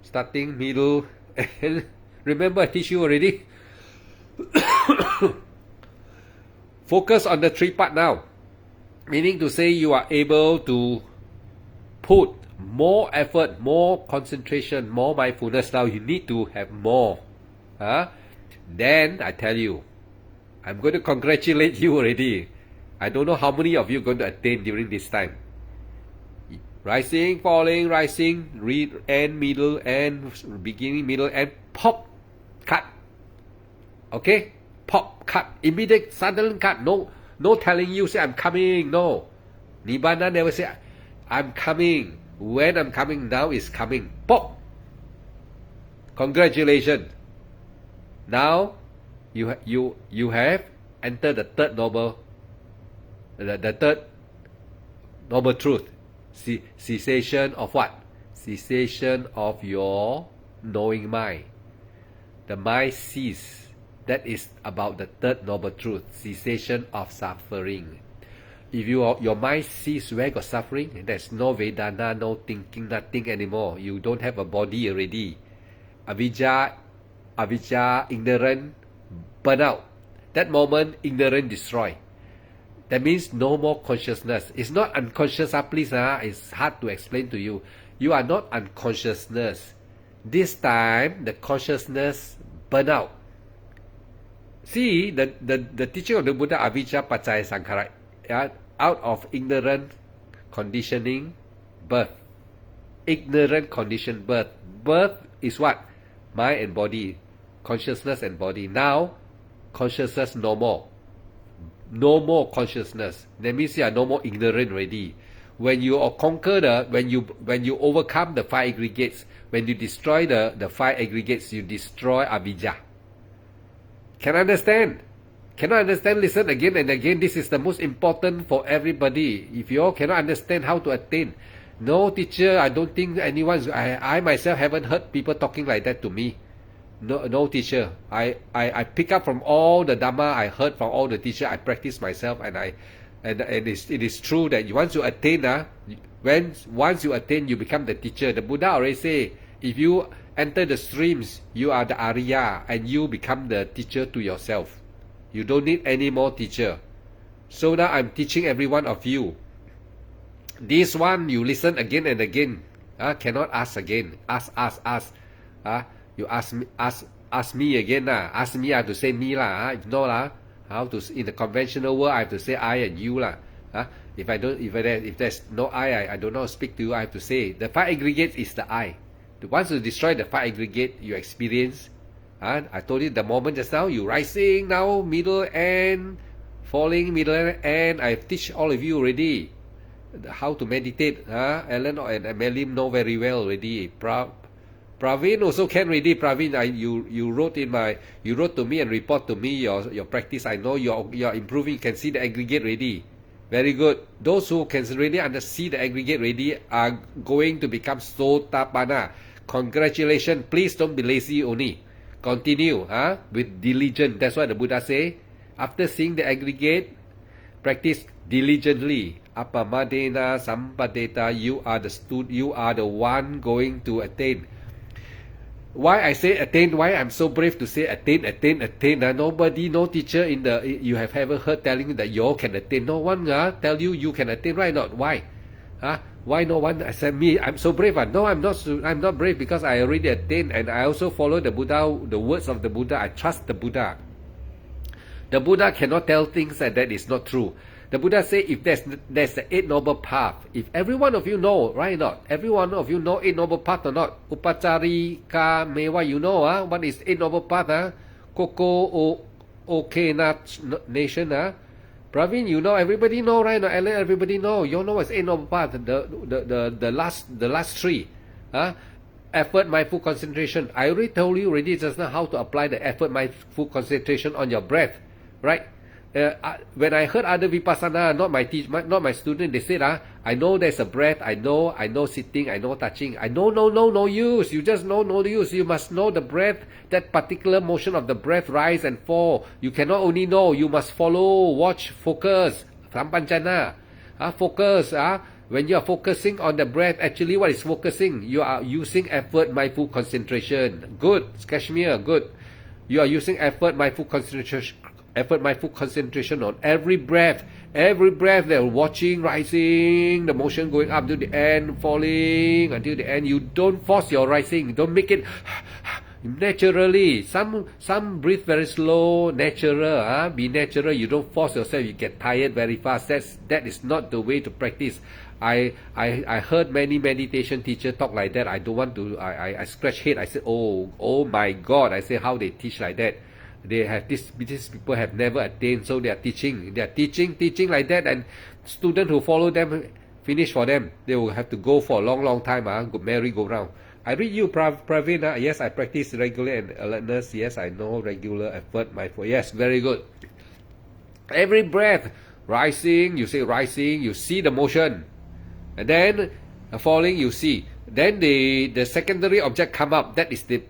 starting middle, and remember, I teach you already. Focus on the three part now. Meaning to say you are able to put more effort, more concentration, more mindfulness. Now you need to have more. Then I tell you, I'm going to congratulate you already. I don't know how many of you are going to attain during this time. Rising, falling, rising, end, middle, end, beginning, middle, end, pop, cut. Okay? Pop, cut. Immediate, sudden cut. No telling you, say, I'm coming. No. Nibbana never say, I'm coming. When I'm coming, now is coming. Pop. Congratulations. Now you have entered the third noble, the third noble truth. Cessation of what? Cessation of your knowing mind. The mind cease. That is about the third noble truth, cessation of suffering. If your mind cease, where got suffering? There's no Vedana, no thinking, nothing anymore. You don't have a body already. Avijja, ignorant, burn out. That moment, ignorant destroy. That means no more consciousness. It's not unconscious, please. It's hard to explain to you. You are not unconsciousness. This time, the consciousness burn out. See, the teaching of the Buddha, avijja paccaya sankhara, out of ignorant conditioning, birth. Ignorant conditioned birth. Birth is what? Mind and body. Consciousness and body. Now, consciousness no more. No more consciousness. That means you are no more ignorant already. When you conquer when you overcome the five aggregates, when you destroy the five aggregates, you destroy avijja. Can understand? Cannot understand? Listen again and again. This is the most important for everybody. If you all cannot understand how to attain, no teacher, I don't think anyone. I myself haven't heard people talking like that to me. No teacher. I pick up from all the Dhamma I heard from all the teachers. I practice myself, and it is true that once you attain, once you attain, you become the teacher. The Buddha already say, if you enter the streams, you are the Arya, and you become the teacher to yourself. You don't need any more teacher. So now I'm teaching every one of you. This one you listen again and again. Cannot ask again. Ask. You ask me again. Ask me, I have to say me lah. If no lah, how to in the conventional world I have to say I and you lah. If there's no I don't know how to speak to you. I have to say the five aggregates is the I. Once you destroy the five aggregate, you experience. I told you the moment just now. You rising now, middle and falling, middle and I teach all of you already how to meditate. Ellen and Melim know very well already. Praveen also can already. Praveen, you wrote to me and report to me your practice. I know you're improving. You can see the aggregate already. Very good. Those who can really see the aggregate already are going to become Sotapanna. Congratulations. Please don't be lazy only. Continue with diligence. That's what the Buddha say. After seeing the aggregate, practice diligently. Apamadena sampadeta. You are the one going to attain. Why I say attain? Why I'm so brave to say attain? Nobody, no teacher you have ever heard telling you that you all can attain. No one tell you can attain, right? Not why? Why no one? I said me. I'm so brave. No, I'm not. I'm not brave because I already attained, and I also follow the Buddha, the words of the Buddha. I trust the Buddha. The Buddha cannot tell things that is not true. The Buddha say if there's the Eight Noble Path, if every one of you know, right or not? Every one of you know Eight Noble Path or not? Upacharika Mewa, you know what is Eight Noble Path? Koko OK Nation Praveen, you know, everybody know, right? Ellen, everybody know. You know what's Eight Noble Path? The last three. Effort, mindful concentration. I already told you already just now how to apply the effort, mindful concentration on your breath, right? When I heard other vipassana, not my student, they said, I know there's a breath, I know sitting, I know touching. I know, no use. You just know, no use. You must know the breath, that particular motion of the breath, rise and fall. You cannot only know, you must follow, watch, focus. Sampanjana. Focus. When you are focusing on the breath, actually what is focusing? You are using effort, mindful concentration. Good. Kashmir, good. You are using effort, mindful concentration. Mindful concentration on every breath. Every breath they're watching, rising, the motion going up to the end, falling until the end. You don't force your rising. Don't make it naturally. Some breathe very slow, natural. Be natural. You don't force yourself. You get tired very fast. That is not the way to practice. I heard many meditation teachers talk like that. I don't want to. I scratch head. I said, oh my God. I say how they teach like that. They have these people have never attained, so they are teaching like that, and students who follow them finish for them. They will have to go for a long time, merry-go-round. I read you, Praveen. Yes, I practice regular and alertness. Yes, I know regular effort, mindful. Yes, very good. Every breath, rising, you say rising, you see the motion. And then falling, you see. Then the secondary object come up. That is the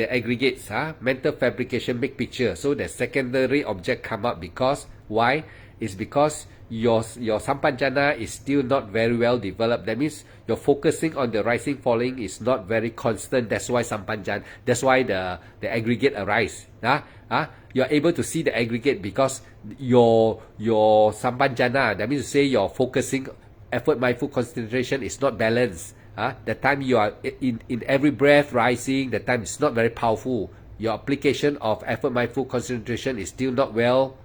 aggregates, mental fabrication, big picture. So the secondary object come up because why? It's because your sampanjana is still not very well developed. That means you're focusing on the rising falling is not very constant. That's why sampanjana. That's why the aggregate arise. You're able to see the aggregate because your sampanjana. That means to say your focusing effort, mindful concentration is not balanced. The time you are in every breath rising, the time is not very powerful. Your application of effort, mindful concentration is still not well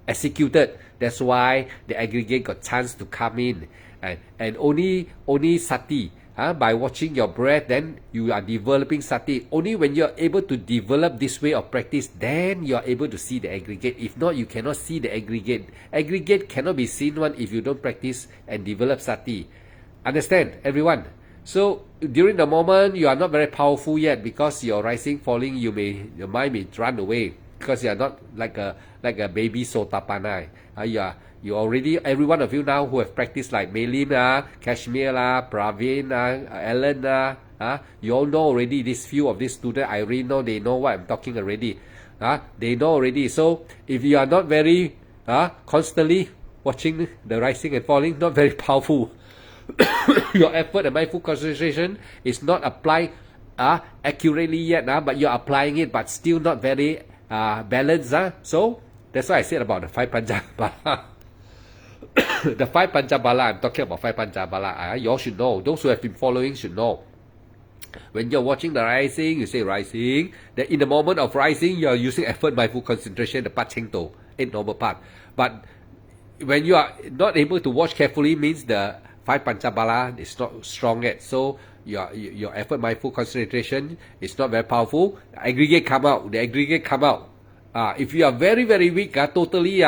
executed. That's why the aggregate got chance to come in, and only sati. By watching your breath, then you are developing sati. Only when you're able to develop this way of practice, then you're able to see the aggregate. If not, you cannot see the aggregate. Aggregate cannot be seen one if you don't practice and develop sati. Understand, everyone? So during the moment, you are not very powerful yet because you're rising, falling. Your mind may run away because you are not like a baby sotapanna. You already, every one of you now who have practiced like Mei Lim, Kashmir, Praveen, Ellen, you all know already. This few of these students, I already know, they know what I'm talking already. They know already. So if you are not very constantly watching the rising and falling, not very powerful. Your effort and mindful concentration is not applied accurately yet, but you're applying it, but still not very balanced. So that's why I said about the 5 Panchabala. The 5 Panchabala, I'm talking about 5 Panchabala. You all should know. Those who have been following should know. When you're watching the rising, you say rising. Then in the moment of rising, you're using effort, mindful concentration, the Pachengto, 8 noble path. But when you are not able to watch carefully, means the 5 Panchabala is not strong yet. So your effort, mindful concentration is not very powerful. The aggregate come out. If you are very, very weak, totally,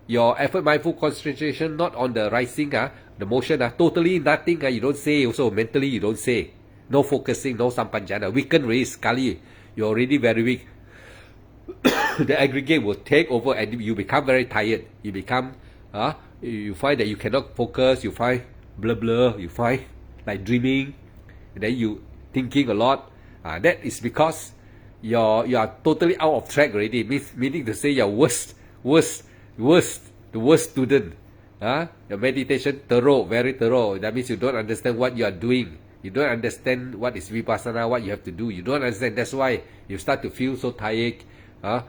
your effort, mindful concentration not on the rising, the motion, totally nothing. You don't say also mentally. You don't say. No focusing, no sampanjana. Weakened already, Kali. You're already very weak. The aggregate will take over and you become very tired. You become, you find that you cannot focus. You find blur. You find like dreaming. And then you thinking a lot. That is because you are totally out of track already. Meaning to say you're the worst student. Your meditation very thorough. That means you don't understand what you are doing. You don't understand what is vipassana, what you have to do. You don't understand. That's why you start to feel so tired. And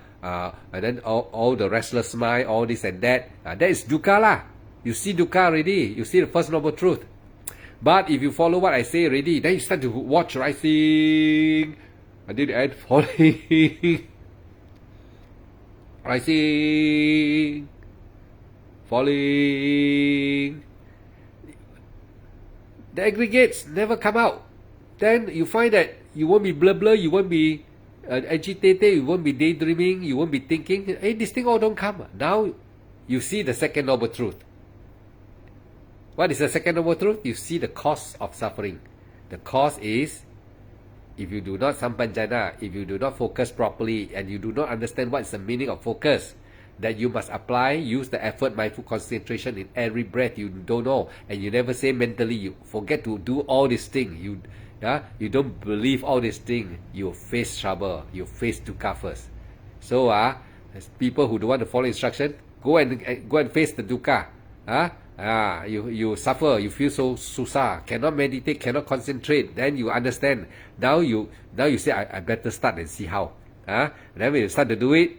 then all the restless mind, all this and that. That is dukkha lah. You see dukkha already. You see the first noble truth. But if you follow what I say already, then you start to watch rising. I did add falling. Rising. Falling. The aggregates never come out. Then you find that you won't be blur, you won't be agitated, you won't be daydreaming, you won't be thinking. Hey, this thing all don't come. Now you see the second noble truth. What is the second noble truth? You see the cause of suffering. The cause is if you do not sampanjana, if you do not focus properly, and you do not understand what is the meaning of focus, that you must apply, use the effort, mindful concentration in every breath. You don't know, and you never say mentally. You forget to do all these things. You don't believe all these things. You face trouble. You face dukkha first. So as people who don't want to follow instruction, go and face the dukkha. You suffer. You feel so susah. Cannot meditate. Cannot concentrate. Then you understand. Now you say I better start and see how. Then when you start to do it,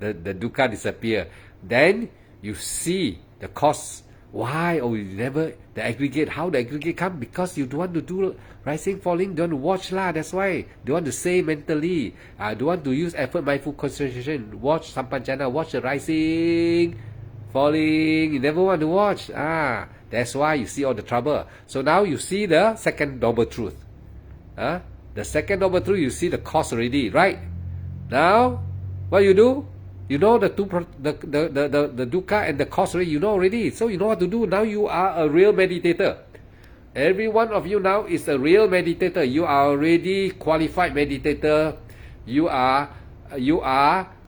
the dukkha disappear. Then you see the cause. Why? The aggregate. How the aggregate come? Because you don't want to do rising, falling. Don't want to watch lah. That's why. Don't want to say mentally. Don't want to use effort, mindful concentration. Watch sampanjana. Watch the rising, falling. You never want to watch. That's why you see all the trouble. So now you see the second noble truth. The second noble truth, you see the cause already, right? Now, what you do? You know the dukkha and the cause already. You know already. So you know what to do. Now you are a real meditator. Every one of you now is a real meditator. You are already qualified meditator. You are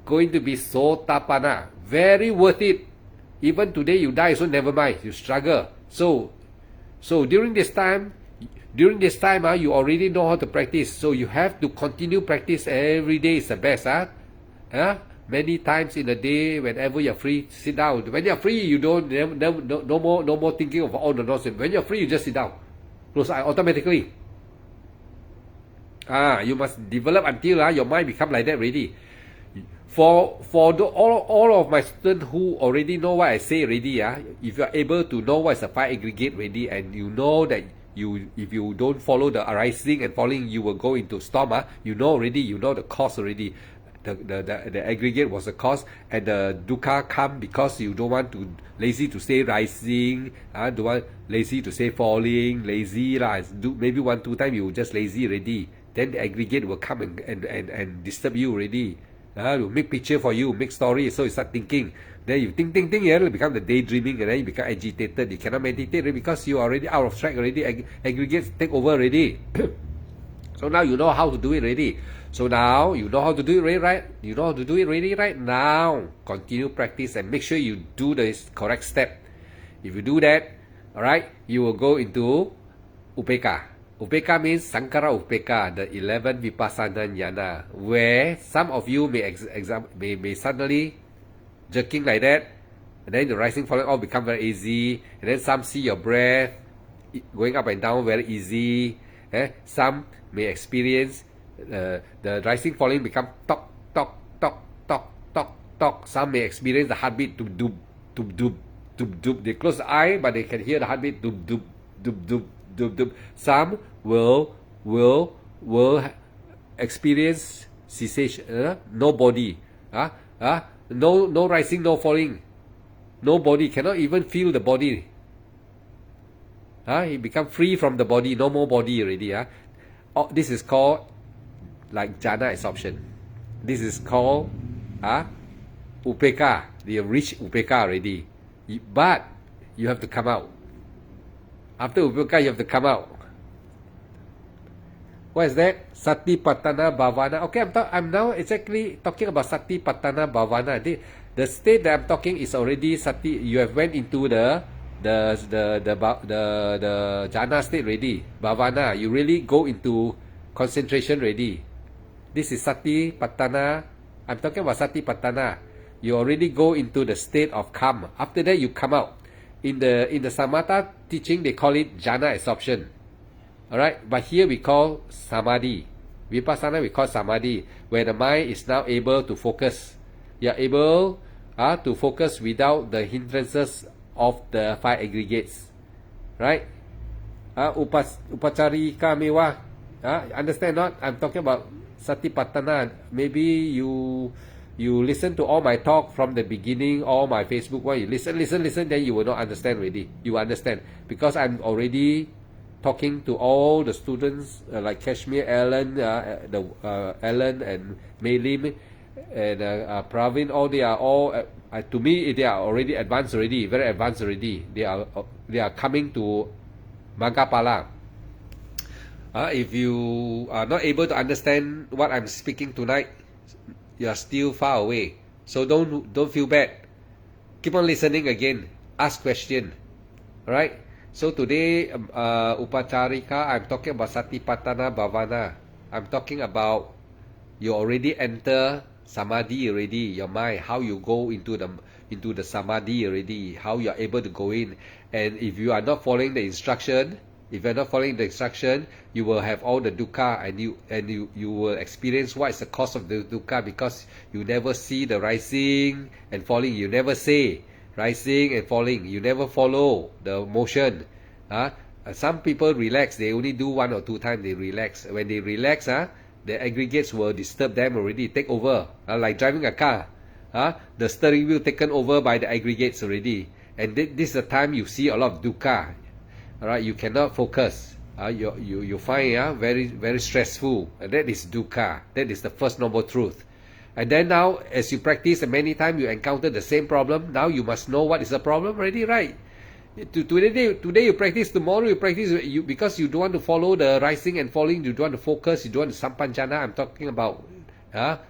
going to be Sotapanna. Very worth it. Even today you die, so never mind. You struggle. So during this time, you already know how to practice. So you have to continue practice every day is the best. Many times in a day, whenever you're free, sit down. When you're free, you don't no more thinking of all the nonsense. When you're free, you just sit down, close eye automatically. You must develop until your mind become like that already. For all of my students who already know what I say already, if you are able to know what is a 5 aggregate already, and you know that if you don't follow the arising and falling, you will go into storm. You know already, you know the cause already. The aggregate was the cause, and the dukkha come because you don't want to lazy to say rising, don't want lazy to say falling, lazy lah. Maybe 1-2 times you just lazy already. Then the aggregate will come and disturb you already. Will make picture for you, make story, so you start thinking. Then you think, you become the daydreaming, and then you become agitated. You cannot meditate because you are already out of track already. Aggregates take over already. So now you know how to do it already. So now you know how to do it already, right? You know how to do it already, right? Now continue practice and make sure you do the correct step. If you do that, alright, you will go into Upekkha. Upekkha means Sankhara Upekkha, the 11 Vipassana Jnana, where some of you may suddenly jerking like that, and then the rising falling all become very easy, and then some see your breath going up and down very easy. Some may experience the rising falling become tok tok tok tok tok tok. Some may experience the heartbeat dub dub dub dub dub dub. They close the eye, but they can hear the heartbeat dub dub dub dub dub dub. Some will experience cessation, no body, no rising, no falling, no body, cannot even feel the body. He become free from the body, no more body already. This is called like jhana absorption. This is called Upekkha. They have reached Upekkha already. But you have to come out. After Upekkha, you have to come out. What is that? Satipatthana Bhavana. Okay, I'm now exactly talking about Satipatthana Bhavana. The state that I'm talking is already Sati. You have went into the jhana state already. Bhavana. You really go into concentration already. This is Satipatthana. I'm talking about Satipatthana. You already go into the state of calm. After that, you come out. In the Samatha teaching, they call it jhana absorption. Alright, but here we call samadhi. Vipassana we call samadhi, where the mind is now able to focus. You are able to focus without the hindrances of the 5 aggregates. Right? Upacharika mewa. Understand not? I'm talking about Satipatthana. Maybe you listen to all my talk from the beginning, all my Facebook one. You listen, then you will not understand already. You understand. Because I'm already talking to all the students like Kashmir, Alan, Alan and Mei Lim and Pravin. All they are all to me they are already advanced already, very advanced already. They are coming to Maggaphala. If you are not able to understand what I'm speaking tonight, you are still far away. So don't feel bad. Keep on listening again. Ask question. Alright? So today, Upacharika, I'm talking about Satipatthana Bhavana. I'm talking about you already enter Samadhi already, your mind, how you go into the Samadhi already, how you are able to go in. And if you are not following the instruction, you will have all the dukkha, and you will experience what is the cause of the dukkha, because you never see the rising and falling. You never say rising and falling. You never follow the motion. Some people relax. They only do 1 or 2 times. They relax. When they relax, the aggregates will disturb them already, take over. Like driving a car. The steering wheel taken over by the aggregates already. And this is the time you see a lot of dukkha. Alright, you cannot focus. You find very, very stressful. And that is dukkha. That is the first noble truth. And then now, as you practice, and many times you encounter the same problem, now you must know what is the problem already, right? Today you practice, tomorrow you practice, because you don't want to follow the rising and falling, you don't want to focus, you don't want to sampanjana. I'm talking about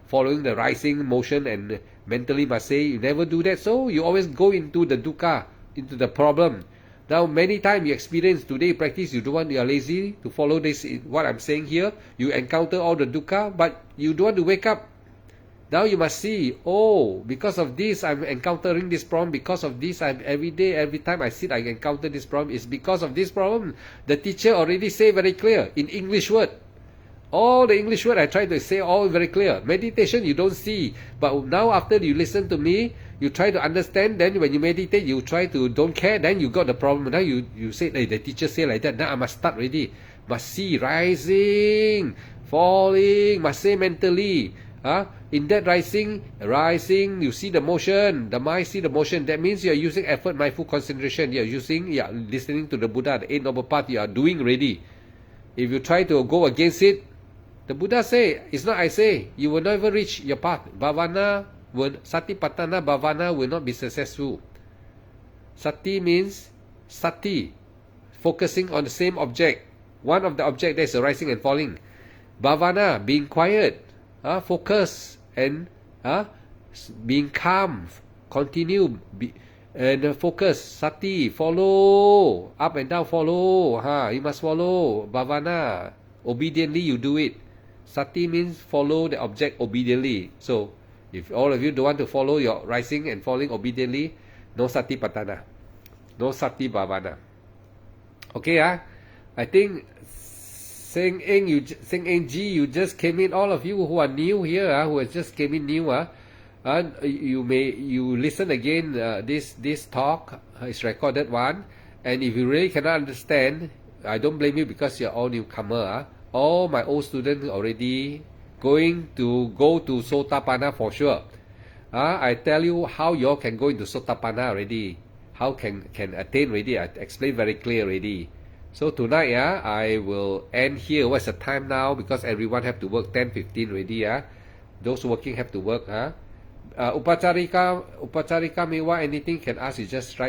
following the rising motion and mentally must say, you never do that, so you always go into the dukkha, into the problem. Now many times you experience, today you practice, you don't want, you are lazy to follow this, what I'm saying here, you encounter all the dukkha, but you don't want to wake up. Now you must see, oh, because of this I'm encountering this problem, because of this I'm every day, every time I sit I encounter this problem, it's because of this problem. The teacher already say very clear in English word. All the English word I try to say all very clear. Meditation you don't see, but now after you listen to me, you try to understand, then when you meditate you try to don't care, then you got the problem. Now you say, hey, the teacher say like that, now I must start already. Must see rising, falling, must say mentally. In that rising, you see the motion, the mind see the motion. That means you are using effort, mindful concentration. You are listening to the Buddha, the Eight Noble Path. You are doing ready. If you try to go against it, the Buddha say, it's not I say, you will never reach your path. Satipatthana bhavana will not be successful. Sati means sati, focusing on the same object. One of the object, there is arising and falling. Bhavana, being quiet. Focus and being calm, continue and focus. Sati, follow, up and down, follow. You must follow. Bhavana, obediently you do it. Sati means follow the object obediently. So if all of you don't want to follow your rising and falling obediently, no Satipatthana, no Sati Bhavana. Okay, I think Seng Eng G, you just came in. All of you who are new here, who has just came in new, you listen again. This talk is recorded one, and if you really cannot understand, I don't blame you because you're all newcomer. All my old students already going to go to Sotapanna for sure. I tell you how you all can go into Sotapanna already. How can attain already? I explained very clear already. So tonight, I will end here. What's the time now? Because everyone have to work 10:15 already. Those working have to work. Upacharika mewa, anything can ask. You just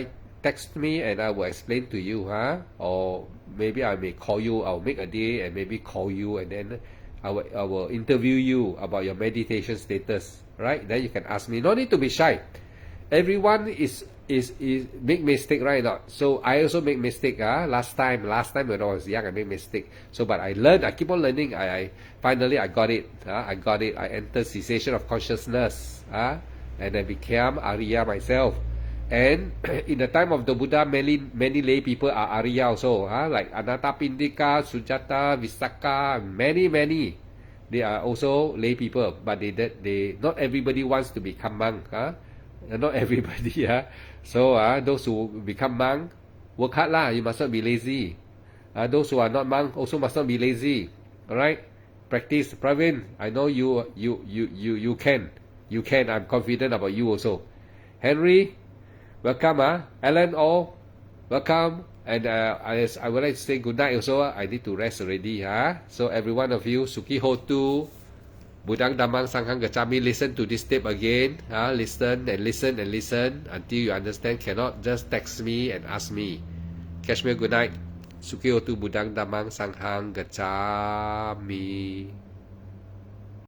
text me and I will explain to you. Or maybe I may call you. I'll make a day and maybe call you, and then I will interview you about your meditation status. Right? Then you can ask me. No need to be shy. Everyone is make mistake, right? Not so. I also make mistake. Last time when I was young, I made mistake. So, but I learned. I keep on learning. I finally I got it. I got it. I entered cessation of consciousness. And I became Arya myself. And in the time of the Buddha, many lay people are Arya also. Like Anathapindika, Sujata, Visakha, many. They are also lay people, but they not everybody wants to become monk. Not everybody. So those who become monk, work hard lah. You must not be lazy. Those who are not monk also must not be lazy. Alright? Practice. Pravin, I know you can. You can. I'm confident about you also. Henry, welcome. Alan, welcome. And I would like to say good night also. I need to rest already. So every one of you, Sukhi Hotu, Budang Damang Sanghang Gacchami, listen to this tape again. Listen and listen and listen until you understand. Cannot just text me and ask me. Catch me good night. Sukhi Hotu Budang Damang Sanghang Gacchami.